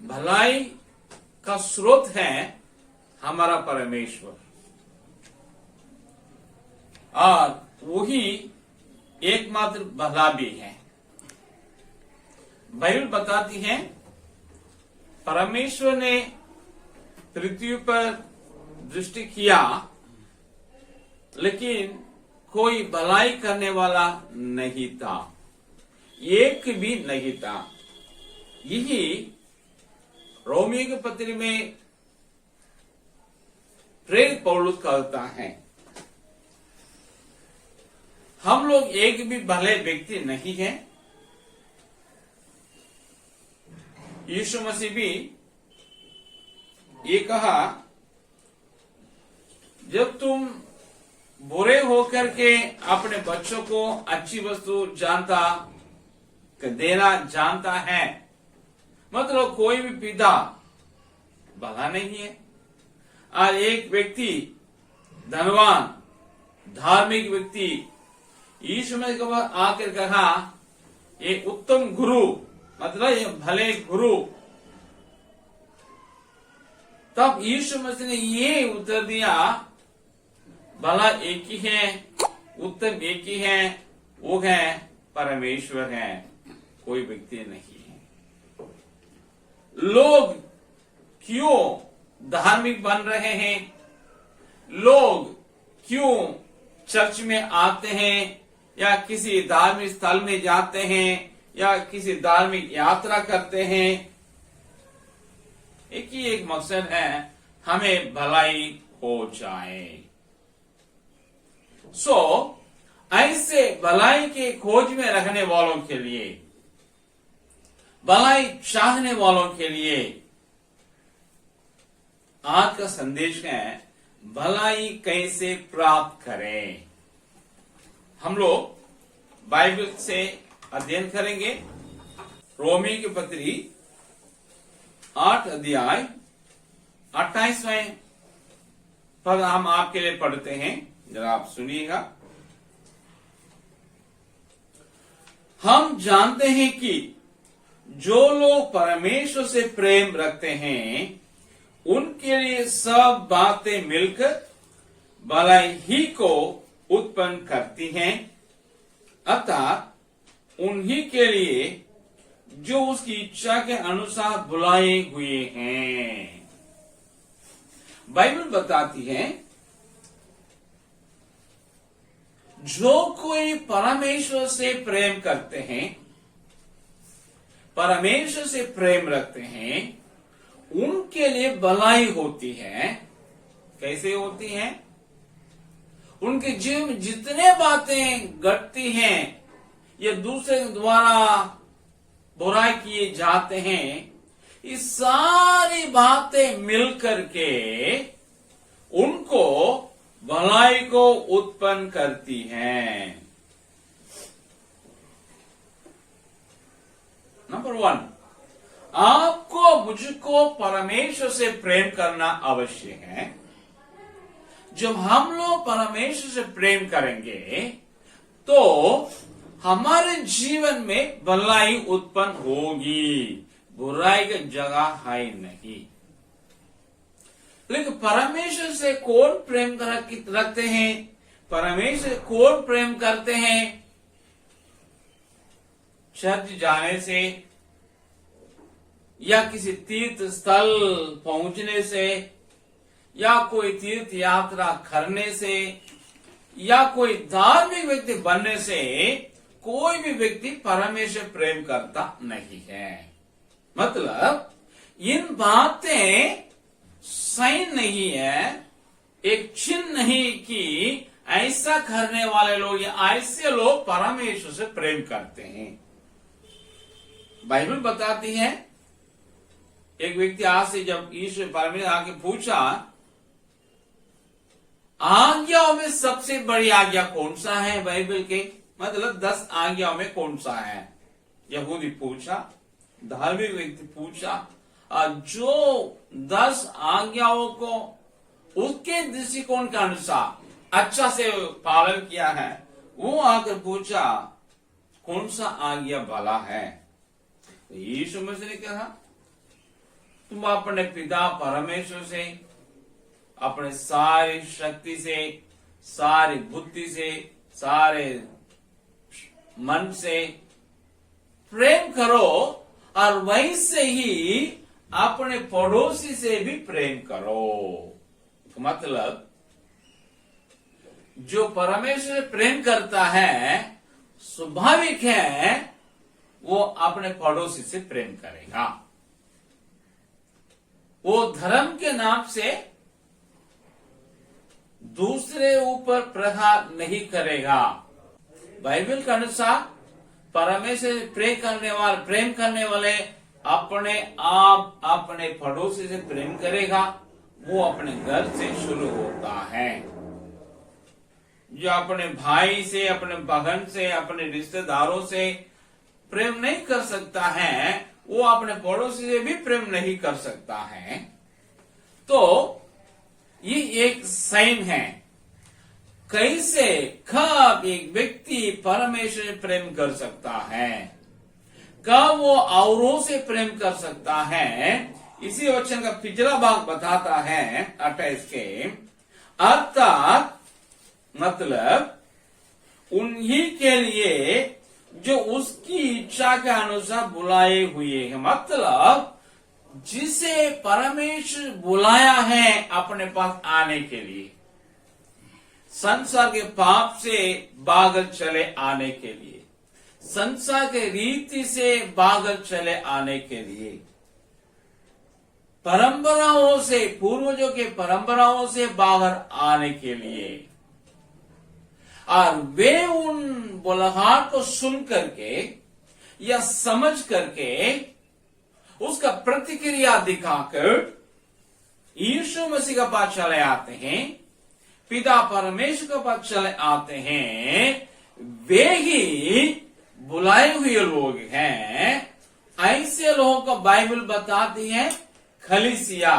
भलाई का स्रोत है हमारा परमेश्वर, और वही एकमात्र भला भी है। बाइबल बताती है परमेश्वर ने पृथ्वी पर दृष्टि किया, लेकिन कोई भलाई करने वाला नहीं था, एक भी नहीं था। यही रोमियो के पत्र में प्रेरित पौलुस कहता है, हम लोग एक भी भले व्यक्ति नहीं है। यीशु मसीह भी ये कहा, जब तुम बुरे होकर के अपने बच्चों को अच्छी वस्तु देना जानता है, मतलब कोई भी पिता भला नहीं है। और एक व्यक्ति धनवान धार्मिक व्यक्ति यीशु में आकर कहा, एक उत्तम गुरु, मतलब ये भले गुरु। तब यीशु मसीह ने ये उत्तर दिया, भला एक ही है, उत्तम एक ही है, वो है परमेश्वर है, कोई व्यक्ति नहीं है। लोग क्यों धार्मिक बन रहे हैं? लोग क्यों चर्च में आते हैं या किसी धार्मिक स्थल में जाते हैं या किसी धार्मिक यात्रा करते हैं? एक ही एक मकसद है, हमें भलाई हो जाए। ऐसे भलाई के खोज में रखने वालों के लिए, भलाई चाहने वालों के लिए आज का संदेश है, भलाई कैसे प्राप्त करें। हम लोग बाइबल से अध्ययन करेंगे। रोमी की पत्री 8 अध्याय 28वें पद हम आपके लिए पढ़ते हैं, जरा आप सुनिएगा। हम जानते हैं कि जो लोग परमेश्वर से प्रेम रखते हैं, उनके लिए सब बातें मिलकर भलाई ही को उत्पन्न करती हैं, अतः उन्हीं के लिए जो उसकी इच्छा के अनुसार बुलाए हुए हैं। बाइबल बताती है, जो कोई परमेश्वर से प्रेम करते हैं, परमेश्वर से प्रेम रखते हैं, उनके लिए भलाई होती है। कैसे होती है? उनके जीवन में जितने बातें घटती हैं या दूसरे द्वारा बुराई किए जाते हैं, ये सारी बातें मिलकर के उनको भलाई को उत्पन्न करती हैं। नंबर 1, आपको मुझको परमेश्वर से प्रेम करना आवश्यक है। जब हम लोग परमेश्वर से प्रेम करेंगे तो हमारे जीवन में भलाई उत्पन्न होगी, बुराई की जगह है नहीं। लेकिन परमेश्वर से कौन प्रेम रखते हैं? परमेश्वर से कौन प्रेम करते हैं? चर्च जाने से या किसी तीर्थ स्थल पहुंचने से या कोई तीर्थ यात्रा करने से या कोई धार्मिक व्यक्ति बनने से कोई भी व्यक्ति परमेश्वर प्रेम करता नहीं है। मतलब इन बातें साइन नहीं है, एक चिन्ह नहीं कि ऐसा करने वाले लोग या ऐसे लोग परमेश्वर से प्रेम करते हैं। बाइबल बताती है, एक व्यक्ति आज से जब ईश्वर परमेश्वर आके पूछा, आज्ञाओं में सबसे बड़ी आज्ञा कौन सा है बाइबल के? मतलब 10 आज्ञाओं में कौन सा है? यहूदी पूछा, धार्मिक व्यक्ति पूछा, और जो 10 आज्ञाओं को उसके दृष्टिकोण के अनुसार अच्छा से पालन किया है, वो आकर पूछा कौन सा आज्ञा भला है? यीशु मसीह ने कहा, तुम अपने पिता परमेश्वर से अपने सारी शक्ति से, सारी बुद्धि से, सारे मन से प्रेम करो और वैसे ही अपने पड़ोसी से भी प्रेम करो। मतलब जो परमेश्वर प्रेम करता है, स्वाभाविक है वो अपने पड़ोसी से प्रेम करेगा। वो धर्म के नाम से दूसरे ऊपर प्रहार नहीं करेगा। बाइबल के अनुसार परमेश्वर प्रेम करने वाले अपने आप अपने पड़ोसी से प्रेम करेगा। वो अपने घर से शुरू होता है। जो अपने भाई से, अपने बहन से, अपने रिश्तेदारों से प्रेम नहीं कर सकता है, वो अपने पड़ोसी से भी प्रेम नहीं कर सकता है। तो ये एक साइन है कैसे कब एक व्यक्ति परमेश्वर से प्रेम कर सकता है, कब वो औरों से प्रेम कर सकता है। इसी वचन का पिछला भाग बताता है 28 के, अर्थात मतलब उन्हीं के लिए जो उसकी इच्छा के अनुसार बुलाए हुए हैं। मतलब जिसे परमेश्वर बुलाया है अपने पास आने के लिए, संसार के पाप से भागल चले आने के लिए, संसार के रीति से भागल चले आने के लिए, परंपराओं से, पूर्वजों के परंपराओं से बाहर आने के लिए, और वे उन बुलाहट को सुन करके या समझ करके उसका प्रतिक्रिया दिखाकर यीशु मसीह का पास चले आते हैं, पिता परमेश्वर का पास चले आते हैं, वे ही बुलाए हुए लोग हैं। ऐसे लोगों को बाइबल बताती है कलीसिया,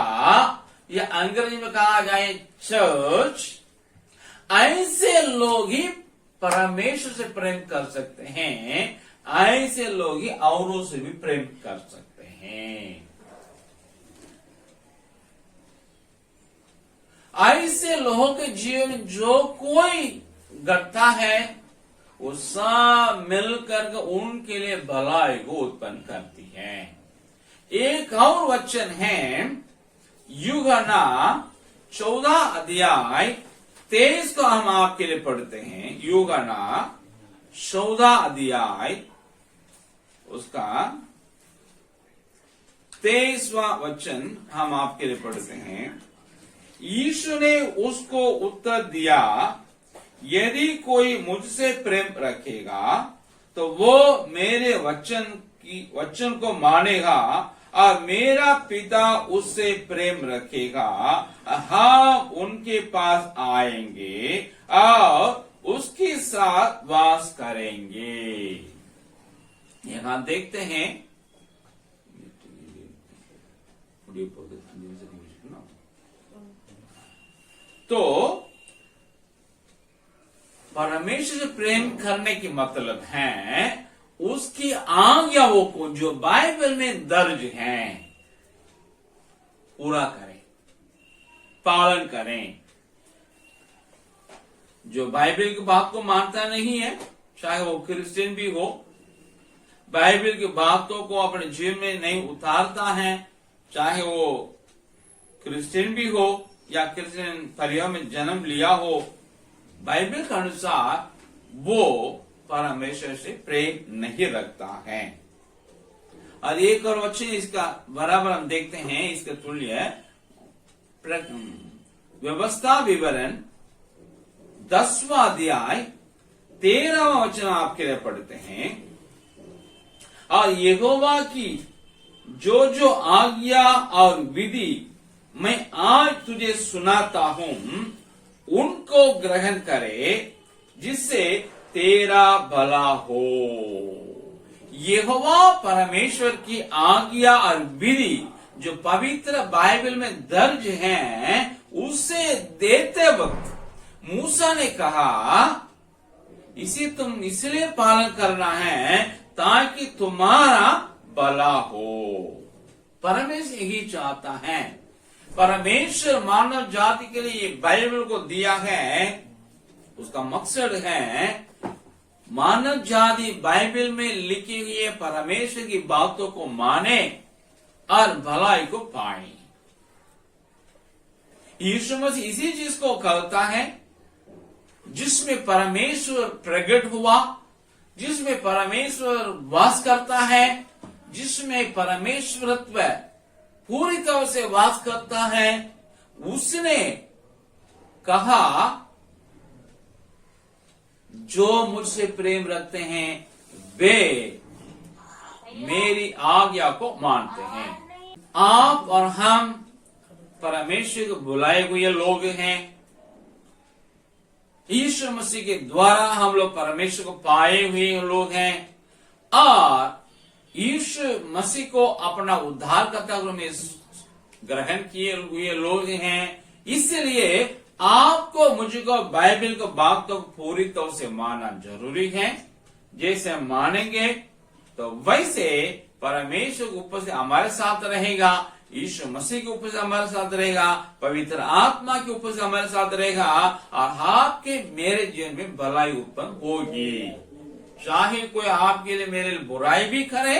या अंग्रेजी में कहा जाए चर्च। ऐसे लोग ही परमेश्वर से प्रेम कर सकते हैं, ऐसे लोग ही औरों से भी प्रेम कर सकते हैं। ऐसे लोगों के जीवन में जो कोई घटता है वो सब मिलकर उनके लिए भलाई को उत्पन्न करती है। एक और वचन है यूहन्ना 14 अध्याय 23 को हम आपके लिए पढ़ते हैं। यूहन्ना 14 अध्याय उसका 23वां वचन हम आपके लिए पढ़ते हैं। यीशु ने उसको उत्तर दिया, यदि कोई मुझसे प्रेम रखेगा तो वो मेरे वचन को मानेगा और मेरा पिता उससे प्रेम रखेगा। हम उनके पास आएंगे और उसके साथ वास करेंगे। यहां देखते हैं तो परमेश्वर से प्रेम करने की मतलब है उसकी आज्ञाओं को जो बाइबल में दर्ज हैं पूरा करें, पालन करें। जो बाइबल की बात को मानता नहीं है, चाहे वो क्रिश्चियन भी हो, बाइबल की बातों को अपने जीवन में नहीं उतारता है, चाहे वो क्रिश्चियन भी हो या क्रिश्चियन परिवार में जन्म लिया हो, बाइबल के अनुसार वो परमेश्वर से प्रेम नहीं रखता है। और एक और वचन इसका बराबर हम देखते हैं, इसका तुल्य व्यवस्था विवरण 10वां अध्याय 13वां वचन आपके लिए पढ़ते हैं। और यहोवा की जो जो आज्ञा और विधि मैं आज तुझे सुनाता हूं उनको ग्रहण करे, जिससे तेरा भला हो। यहोवा परमेश्वर की आज्ञा और विधि जो पवित्र बाइबल में दर्ज हैं, उसे देते वक्त मूसा ने कहा इसे तुम इसलिए पालन करना है ताकि तुम्हारा भला हो। परमेश्वर यही चाहता है। परमेश्वर मानव जाति के लिए ये बाइबल को दिया है, उसका मकसद है मानव जाति बाइबल में लिखी हुई परमेश्वर की बातों को माने और भलाई को पाए। यीशु मसीह इसी चीज को कहता है जिसमें परमेश्वर प्रकट हुआ, जिसमें परमेश्वर वास करता है, जिसमें परमेश्वरत्व पूरी तरह से वास करता है। उसने कहा जो मुझसे प्रेम रखते हैं वे मेरी आज्ञा को मानते हैं। आप और हम परमेश्वर को बुलाए हुए लोग हैं। यीशु मसीह के द्वारा हम लोग परमेश्वर को पाए हुए लोग हैं और यीशु मसीह को अपना उद्धारकर्ता में ग्रहण किए हुए लोग हैं। इसलिए आपको मुझको बाइबल को बातों को पूरी तरह से मानना जरूरी है। जैसे मानेंगे तो वैसे परमेश्वर के ऊपर से हमारे साथ रहेगा, यीशु मसीह के ऊपर से हमारे साथ रहेगा, पवित्र आत्मा के ऊपर से हमारे साथ रहेगा और आपके मेरे जीवन में भलाई उत्पन्न होगी। चाहे कोई आपके लिए मेरे लिए बुराई भी करे,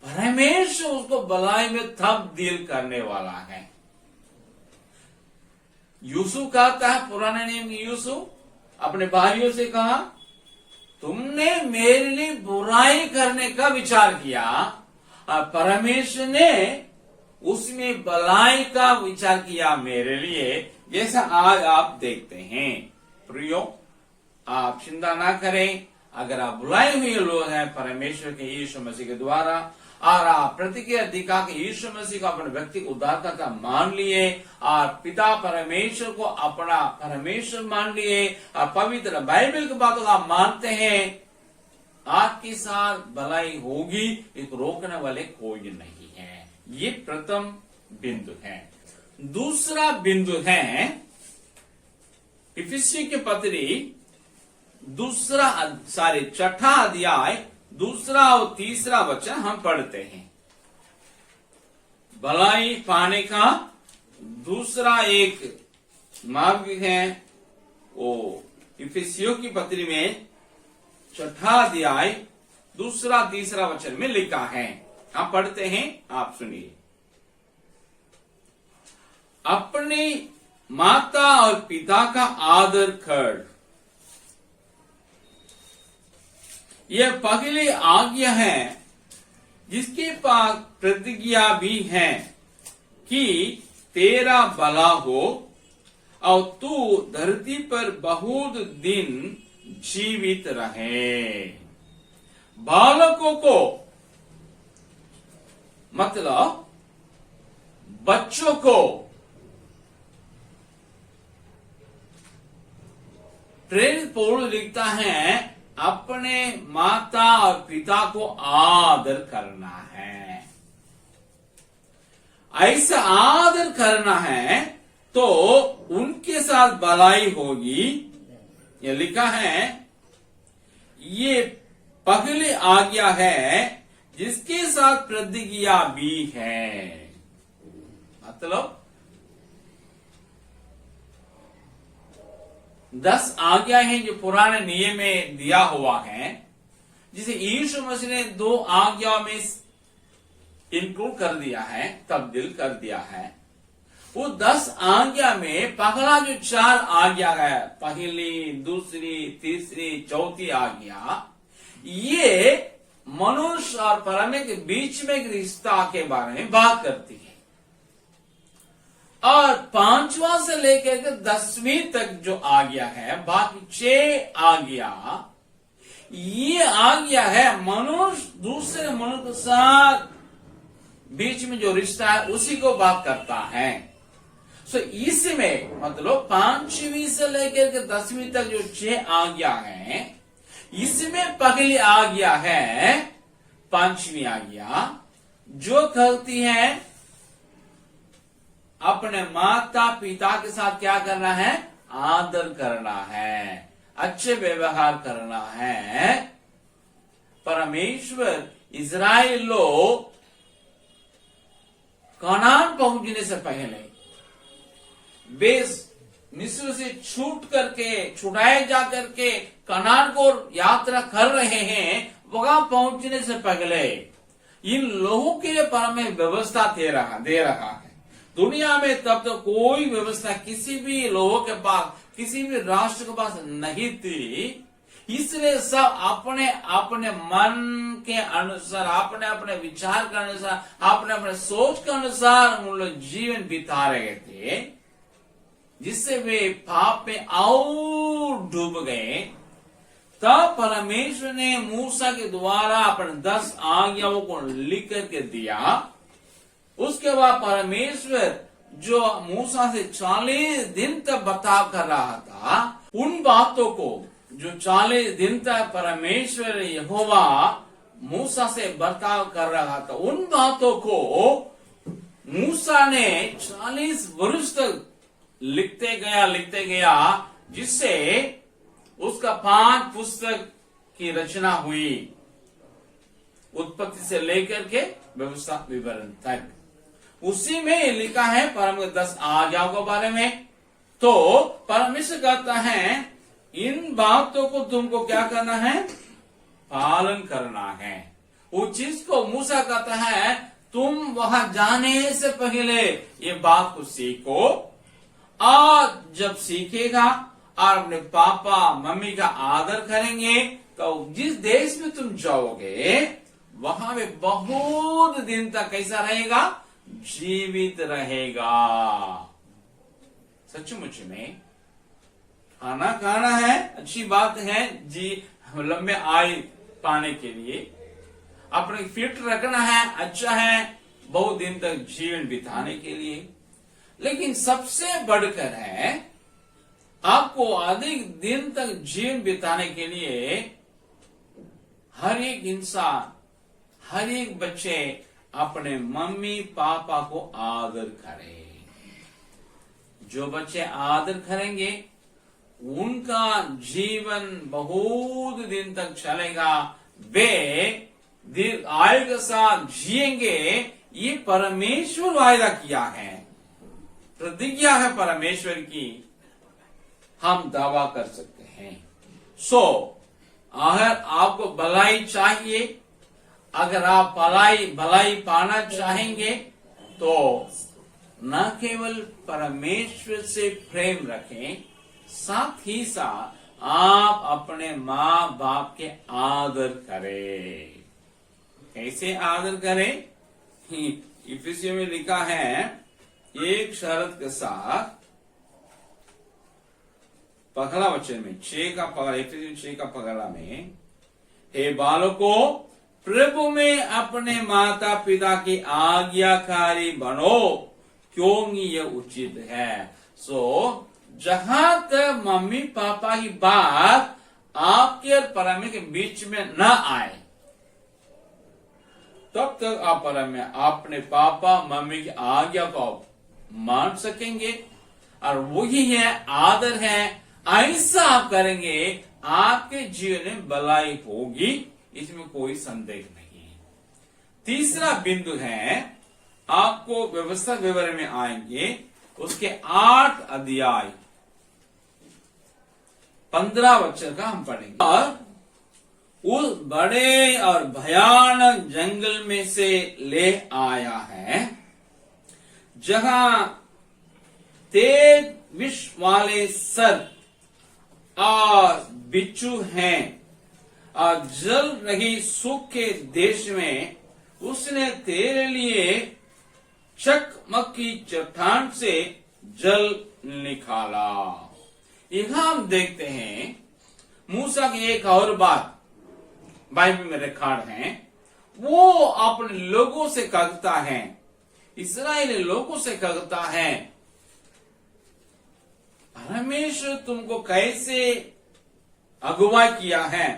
परमेश्वर उसको भलाई में तब्दील करने वाला है। यूसुफ कहता है, पुराने नियम की यूसुफ अपने भाइयों से कहा, तुमने मेरे लिए बुराई करने का विचार किया और परमेश्वर ने उसमें भलाई का विचार किया मेरे लिए, जैसा आज आप देखते हैं। प्रियो, आप चिंता ना करें। अगर आप बुलाए हुए लोग हैं परमेश्वर के यीशु मसीह के द्वारा और आप प्रतिक्रिया दिखा के यीशु मसीह को अपने व्यक्ति उद्धारकर्ता मान लिए और पिता परमेश्वर को अपना परमेश्वर मान लिए और पवित्र बाइबल की बातों को आप मानते हैं, आपके साथ भलाई होगी, इसको रोकने वाले कोई नहीं है। ये प्रथम बिंदु है। दूसरा बिंदु है इफिसियों की पत्री छठा अध्याय दूसरा और तीसरा वचन हम पढ़ते हैं। भलाई पाने का दूसरा एक मार्ग है, वो इफिसियों की पत्री में छठा अध्याय दूसरा तीसरा वचन में लिखा है। हम पढ़ते हैं, आप सुनिए। अपनी माता और पिता का आदर कर, यह पहली आज्ञा है जिसके पास प्रतिज्ञा भी है कि तेरा भला हो और तू धरती पर बहुत दिन जीवित रहे। बालकों को मतलब बच्चों को प्रेरित पौलुस लिखता है अपने माता और पिता को आदर करना है। ऐसा आदर करना है तो उनके साथ भलाई होगी। ये लिखा है, ये पहली आज्ञा है जिसके साथ प्रतिज्ञा भी है। मतलब 10 आज्ञा है जो पुराने नियम में दिया हुआ है, जिसे यीशु मसीह ने 2 आज्ञा में इंक्लूड कर दिया है, तब्दील कर दिया है। वो 10 आज्ञा में पहला जो 4 आज्ञा है, पहली, दूसरी, तीसरी, चौथी आज्ञा, ये मनुष्य और परमेश्वर के बीच में एक रिश्ता के बारे में बात करती है। और 5वां से लेकर के 10वीं तक जो आज्ञा है, बाकी 6 आज्ञा, ये आज्ञा है मनुष्य दूसरे मनुष्य के साथ बीच में जो रिश्ता है उसी को बात करता है। सो इसमें मतलब 5वीं से लेकर के 10वीं तक जो 6 आज्ञा है, इसमें पहली आज्ञा है 5वीं आज्ञा, जो कहती है अपने माता पिता के साथ क्या करना है, आदर करना है, अच्छे व्यवहार करना है। परमेश्वर इज़राइल लोग कनान पहुंचने से पहले वे मिस्र से छुड़ाए जा करके कनान को यात्रा कर रहे हैं, वहां पहुंचने से पहले इन लोगों के लिए परमेश्वर व्यवस्था दे रहा है। दुनिया में तब तो कोई व्यवस्था किसी भी लोगों के पास, किसी भी राष्ट्र के पास नहीं थी। इसलिए सब अपने अपने मन के अनुसार, अपने अपने विचार के अनुसार, अपने अपने सोच के अनुसार उन लोग जीवन बिता रहे थे, जिससे वे पाप में और डूब गए। तब परमेश्वर ने मूसा के द्वारा अपने 10 आज्ञाओं को लिख करके दिया। उसके बाद परमेश्वर जो मूसा से 40 दिन तक बर्ताव कर रहा था, उन बातों को जो 40 दिन तक परमेश्वर यहोवा मूसा से बर्ताव कर रहा था, उन बातों को मूसा ने 40 वर्ष तक लिखते गया, जिससे उसका 5 पुस्तक की रचना हुई, उत्पत्ति से लेकर के व्यवस्था विवरण तक। उसी में लिखा है परम 10 आज्ञाओं के बारे में। तो परमेश्वर कहता है इन बातों को तुमको क्या करना है, पालन करना है। उस चीज को मूसा कहता है तुम वहां जाने से पहले ये बात को सीखो, और जब सीखेगा और अपने पापा मम्मी का आदर करेंगे तो जिस देश में तुम जाओगे वहां में बहुत दिन तक कैसा रहेगा, जीवित रहेगा। सचमुच में खाना है, अच्छी बात है जी, लंबे आयु पाने के लिए अपने फिट रखना है, अच्छा है, बहुत दिन तक जीवन बिताने के लिए। लेकिन सबसे बढ़कर है आपको अधिक दिन तक जीवन बिताने के लिए हर एक इंसान, हर एक बच्चे अपने मम्मी पापा को आदर करें। जो बच्चे आदर करेंगे उनका जीवन बहुत दिन तक चलेगा, वे दीर्घ आयु के साथ जिएंगे। ये परमेश्वर वायदा किया है, प्रतिज्ञा है परमेश्वर की, हम दावा कर सकते हैं। अगर आपको भलाई चाहिए, अगर आप भलाई पाना चाहेंगे तो न केवल परमेश्वर से प्रेम रखें, साथ ही साथ आप अपने माँ बाप के आदर करें। कैसे आदर करें? इफिसियों में लिखा है एक शर्त के साथ, पगला वचन में 6 का पगला में, हे बालकों प्रभु में अपने माता पिता की आज्ञाकारी बनो, क्योंकि यह उचित है। जहां तक मम्मी पापा की बात आपके और परमेश्वर के बीच में न आए, तब तक आप अपने पापा मम्मी की आज्ञा को मान सकेंगे, और वही है आदर है। ऐसा आप करेंगे आपके जीवन में भलाई होगी, इसमें कोई संदेह नहीं। तीसरा बिंदु है, आपको व्यवस्था विवरण में आएंगे, उसके 8 अध्याय 15 वचन का हम पढ़ेंगे। और उस बड़े और भयानक जंगल में से ले आया है, जहां तेज विष वाले सर्प और बिच्छू हैं, और जल रही सूखे देश में उसने तेरे लिए चकमकी चट्टान से जल निकाला। यहां हम देखते हैं मूसा की एक और बात बाइबल में रिकॉर्ड है। वो अपने लोगों से कहता है, इस्राएली लोगों से कहता है, परमेश्वर तुमको कैसे अगुवा किया है,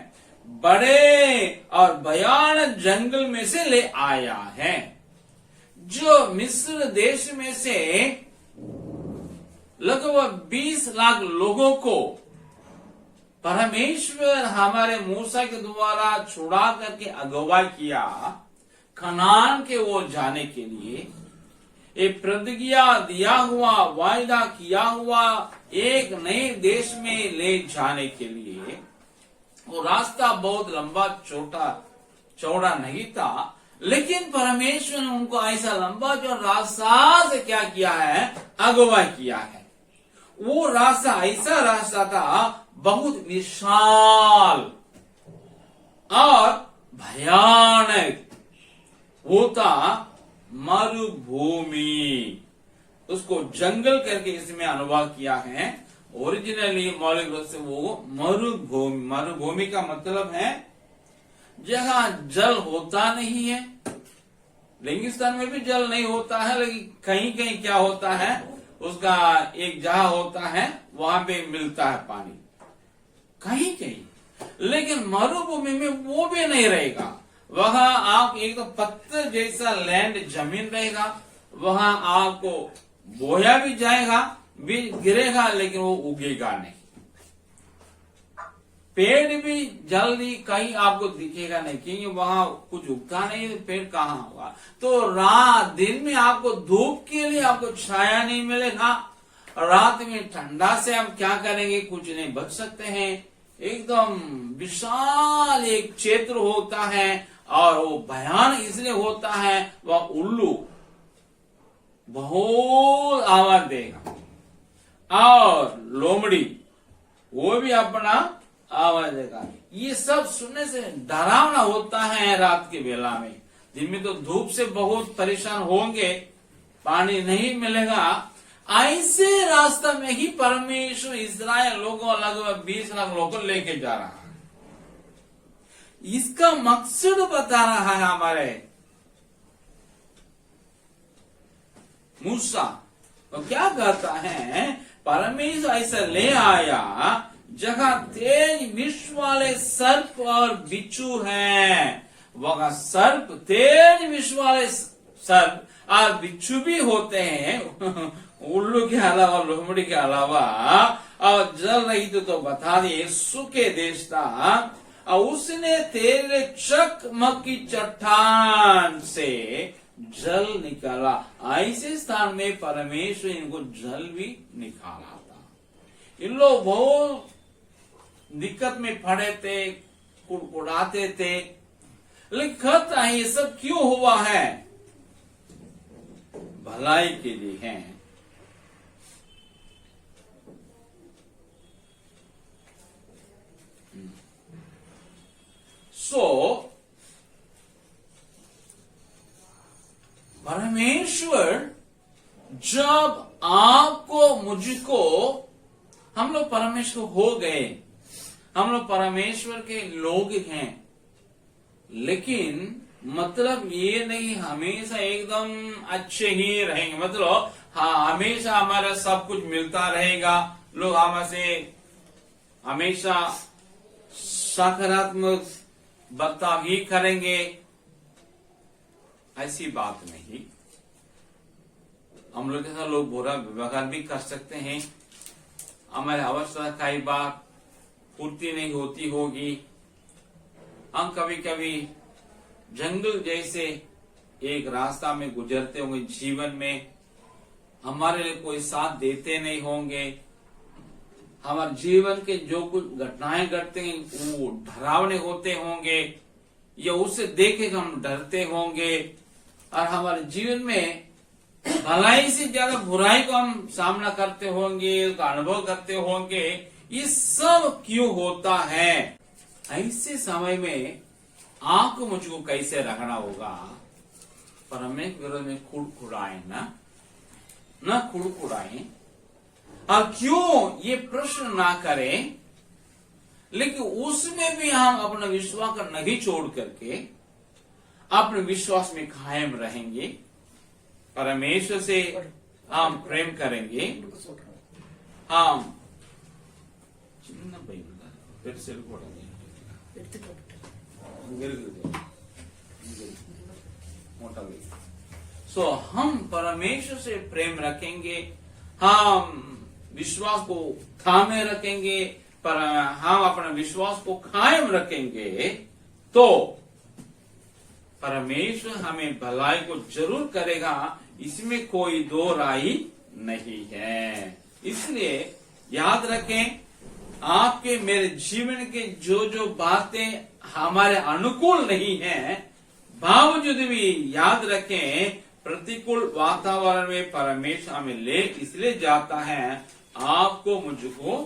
बड़े और भयानक जंगल में से ले आया है, जो मिस्र देश में से लगभग 20 लाख लोगों को परमेश्वर हमारे मूसा के द्वारा छुड़ा करके अगुवा किया कनान के वो जाने के लिए। ये प्रतिज्ञा दिया हुआ, वायदा किया हुआ एक नए देश में ले जाने के लिए वो रास्ता बहुत लंबा चौड़ा नहीं था, लेकिन परमेश्वर ने उनको ऐसा लंबा जो रास्ता से क्या किया है, अगवा किया है। वो रास्ता ऐसा रास्ता था बहुत विशाल और भयानक, वो था मरुभूमि। उसको जंगल करके इसमें अनुवाद किया है। ओरिजिनली मौलिक रूप से वो मरुभूमि का मतलब है जहां जल होता नहीं है। रेगिस्तान में भी जल नहीं होता है, लेकिन कहीं कहीं क्या होता है, उसका एक जगह होता है वहां पे मिलता है पानी, कहीं कहीं। लेकिन मरुभूमि में वो भी नहीं रहेगा। वहां आप एक तो पत्थर जैसा लैंड जमीन रहेगा, वहां आपको बोया भी जाएगा, भी गिरेगा, लेकिन वो उगेगा नहीं। पेड़ भी जल्दी कहीं आपको दिखेगा नहीं, क्योंकि वहां कुछ उगता नहीं, तो पेड़ कहाँ होगा। तो रात दिन में आपको धूप के लिए आपको छाया नहीं मिलेगा, रात में ठंडा से हम क्या करेंगे, कुछ नहीं बच सकते हैं। एकदम विशाल एक क्षेत्र होता है, और वो भयानक इसलिए होता है, वह उल्लू बहुत आवाज देगा, और लोमड़ी वो भी अपना आवाज देगा। ये सब सुनने से डरावना होता है रात के बेला में। दिन में तो धूप से बहुत परेशान होंगे, पानी नहीं मिलेगा। ऐसे रास्ते में ही परमेश्वर इस्राएल लोगों लगभग 20 लाख लोगों को लेके जा रहा है। इसका मकसद बता रहा है हमारे मूसा। तो क्या कहता है, परमेश्वर ऐसा ले आया जगह तेज विष वाले सर्प और बिच्छू हैं। वह सर्प, तेज विष वाले सर्प और बिच्छू भी होते हैं उल्लू के अलावा, लोमड़ी के अलावा। और जल रही तो बता दिए सूखे देश था, और उसने तेरे चकमक की चट्टान से जल निकाला। ऐसे स्थान में परमेश्वर इनको जल भी निकाला था। इन लोग बहुत दिक्कत में पड़े थे, कुड़कुड़ाते थे, लेकिन कहता है ये सब क्यों हुआ है, भलाई के लिए है। परमेश्वर जब आपको मुझको, हम लोग परमेश्वर हो गए, हम लोग परमेश्वर के लोग हैं, लेकिन मतलब ये नहीं हमेशा एकदम अच्छे ही रहेंगे। मतलब हाँ, हमेशा हमारा सब कुछ मिलता रहेगा, लोग हमसे हमेशा सकारात्मक बर्ताव ही करेंगे, ऐसी बात नहीं। हम लोग के साथ लोग बुरा व्यवहार भी कर सकते हैं, हमारे अवस्था कई बार पूर्ति नहीं होती होगी। हम कभी कभी जंगल जैसे एक रास्ता में गुजरते होंगे जीवन में, हमारे लिए कोई साथ देते नहीं होंगे। हमारे जीवन के जो कुछ घटनाएं घटते हैं वो डरावने होते होंगे, या उससे देखे हम डरते होंगे, और हमारे जीवन में भलाई से ज्यादा बुराई को हम सामना करते होंगे, उसका अनुभव करते होंगे। ये सब क्यों होता है? ऐसे समय में आपको मुझको कैसे रखना होगा? परमेश्वर विरोध में खुड़खुड़ाए न खुड़खुड़ाए, और क्यों ये प्रश्न ना करें, लेकिन उसमें भी हम अपना विश्वास का नहीं छोड़ करके अपने विश्वास में कायम रहेंगे, परमेश्वर से हम प्रेम करेंगे। हम हम परमेश्वर से प्रेम रखेंगे, हम विश्वास को थामे रखेंगे, पर हम अपने विश्वास को कायम रखेंगे, तो परमेश्वर हमें भलाई को जरूर करेगा, इसमें कोई दो राय नहीं है। इसलिए याद रखें, आपके मेरे जीवन के जो जो बातें हमारे अनुकूल नहीं है, बावजूद भी याद रखें, प्रतिकूल वातावरण में परमेश्वर हमें ले इसलिए जाता है, आपको मुझको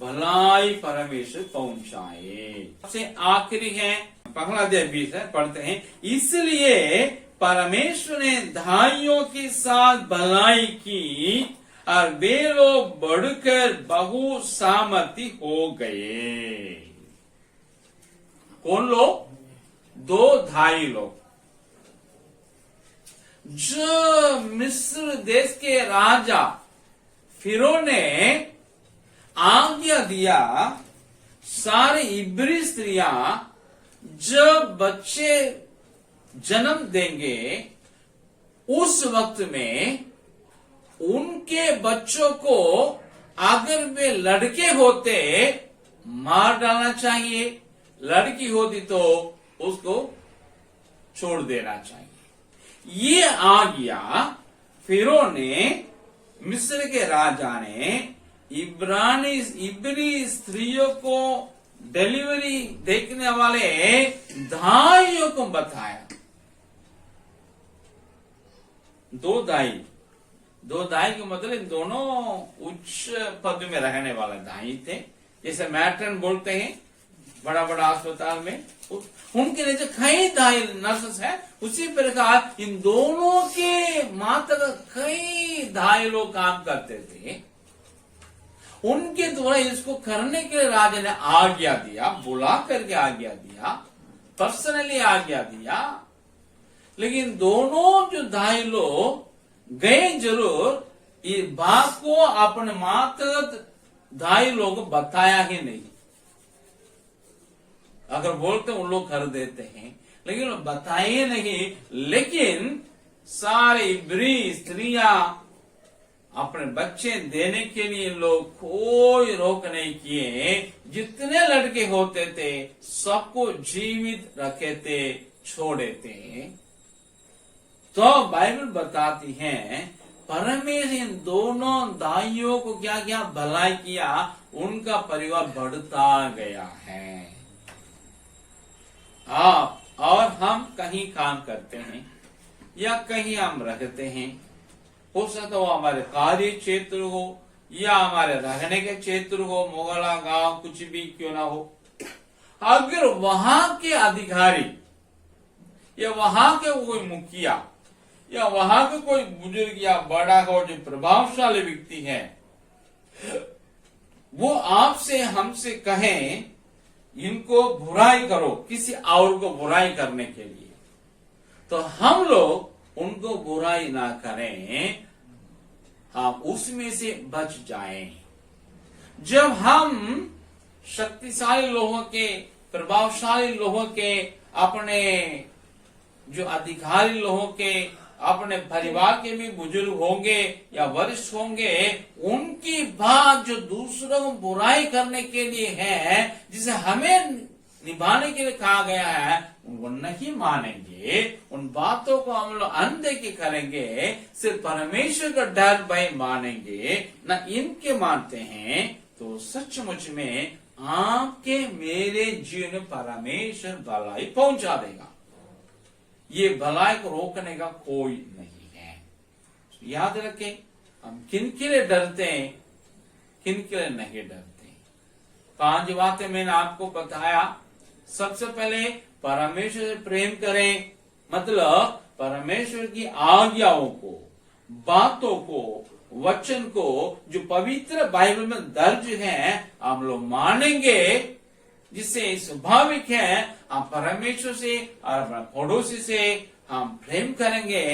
भलाई परमेश्वर पहुंचाए। सबसे आखिरी है पहला अध्याय 20 है, पढ़ते हैं। इसलिए परमेश्वर ने धाइयों के साथ भलाई की और वे लोग बढ़कर बहु सामर्थी हो गए। कौन लोग? दो धाई लोग। जो मिस्र देश के राजा फिरौन ने आज्ञा दिया, सारे इब्री स्त्रियां जब बच्चे जन्म देंगे, उस वक्त में उनके बच्चों को अगर वे लड़के होते मार डालना चाहिए, लड़की होती तो उसको छोड़ देना चाहिए। ये आज्ञा फिरौन ने, मिस्र के राजा ने इब्री स्त्रियों को डिलीवरी देखने वाले दाइयों को बताया। दो दाई के मतलब इन दोनों उच्च पद में रहने वाले दाई थे। जैसे मैट्रन बोलते हैं बड़ा बड़ा अस्पताल में, उनके लिए जो कई दाई नर्सेस है, उसी प्रकार इन दोनों के माता कई दाई लोग काम करते थे। उनके द्वारा इसको करने के लिए राजा ने आज्ञा दिया, बुला करके आज्ञा दिया, पर्सनली आज्ञा दिया। लेकिन दोनों जो दाई लोग गए जरूर, ये बात को अपने माता दाई लोग बताया ही नहीं। अगर बोलते उन लोग कर देते हैं, लेकिन बताए नहीं। लेकिन सारे इब्री स्त्रियां अपने बच्चे देने के लिए लोग कोई रोक नहीं किए। जितने लड़के होते थे सबको जीवित रखे थे, छोड़े थे। तो बाइबल बताती है परमेश्वर इन दोनों दाइयों को क्या क्या भलाई किया, उनका परिवार बढ़ता गया है। आप और हम कहीं काम करते हैं या कहीं हम रहते हैं, हो सकता हो हमारे कार्य क्षेत्र हो या हमारे रहने के क्षेत्र हो, मोहल्ला गांव कुछ भी क्यों ना हो। अगर वहां के अधिकारी या वहां के कोई मुखिया या वहां के कोई बुजुर्ग या बड़ा हो जो प्रभावशाली व्यक्ति है, वो आपसे हमसे कहें इनको बुराई करो, किसी और को बुराई करने के लिए, तो हम लोग उनको बुराई ना करें, हम उसमें से बच जाएं। जब हम शक्तिशाली लोगों के, प्रभावशाली लोगों के, अपने जो अधिकारी लोगों के, अपने परिवार के भी बुजुर्ग होंगे या वरिष्ठ होंगे, उनकी बात जो दूसरों को बुराई करने के लिए है, जिसे हमें निभाने के लिए कहा गया है, वो नहीं मानेंगे। उन बातों को हम लोग अनदेखी करेंगे, सिर्फ परमेश्वर का डर भय मानेंगे, न इनके मानते हैं, तो सचमुच में आपके मेरे जीवन में परमेश्वर भलाई पहुंचा देगा। ये भलाई को रोकने का कोई नहीं है। याद रखें, हम किन के लिए डरते हैं, किन के लिए नहीं डरते। 5 बातें मैंने आपको बताया। सबसे पहले परमेश्वर से प्रेम करें, मतलब परमेश्वर की आज्ञाओं को, बातों को, वचन को जो पवित्र बाइबल में दर्ज है हम लोग मानेंगे, जिससे स्वाभाविक है हम परमेश्वर से और अपने पड़ोसी से हम प्रेम करेंगे।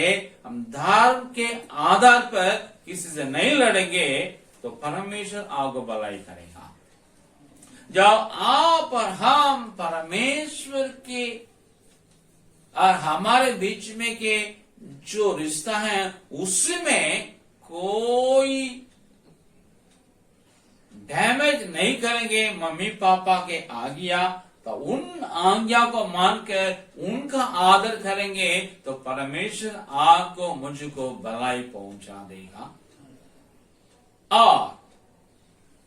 हम धर्म के आधार पर किसी से नहीं लड़ेंगे, तो परमेश्वर आपको भलाई करेगा। जब आप और हम परमेश्वर के और हमारे बीच में के जो रिश्ता है उसमें कोई डैमेज नहीं करेंगे, मम्मी पापा के आज्ञा, तो उन आज्ञा को मानकर उनका आदर करेंगे तो परमेश्वर आपको मुझको भलाई पहुंचा देगा। और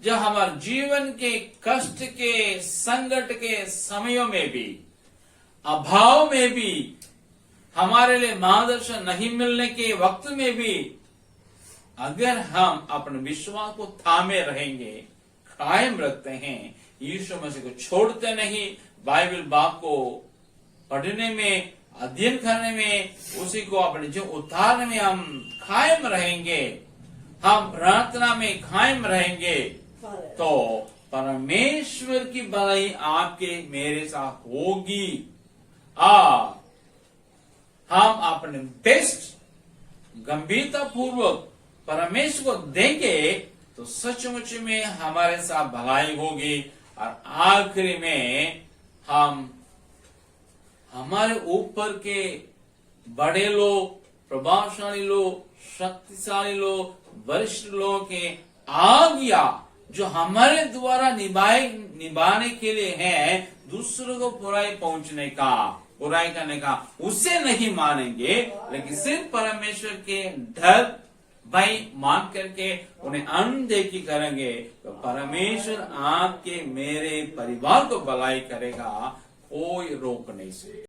जो हमारे जीवन के कष्ट के संकट के समयों में भी, अभाव में भी, हमारे लिए मार्गदर्शन नहीं मिलने के वक्त में भी, अगर हम अपने विश्वास को थामे रहेंगे, कायम रखते हैं, यीशु मसीह को छोड़ते नहीं, बाइबल बाप को पढ़ने में, अध्ययन करने में, उसी को अपने जो उतारने में हम कायम रहेंगे, हम प्रार्थना में कायम रहेंगे, तो परमेश्वर की भलाई आपके मेरे साथ होगी। हम अपने बेस्ट गंभीरता पूर्वक परमेश्वर को देंगे तो सचमुच में हमारे साथ भलाई होगी। और आखिरी में हम हमारे ऊपर के बड़े लोग, प्रभावशाली लोग, शक्तिशाली लोग, वरिष्ठ लोगों के आज्ञा जो हमारे द्वारा निभाने के लिए है, दूसरों को बुराई पहुंचने का, बुराई करने का, उसे नहीं मानेंगे, लेकिन सिर्फ परमेश्वर के डर भय मान करके उन्हें अनदेखी करेंगे, तो परमेश्वर आपके मेरे परिवार को भलाई करेगा, कोई रोक नहीं सकता।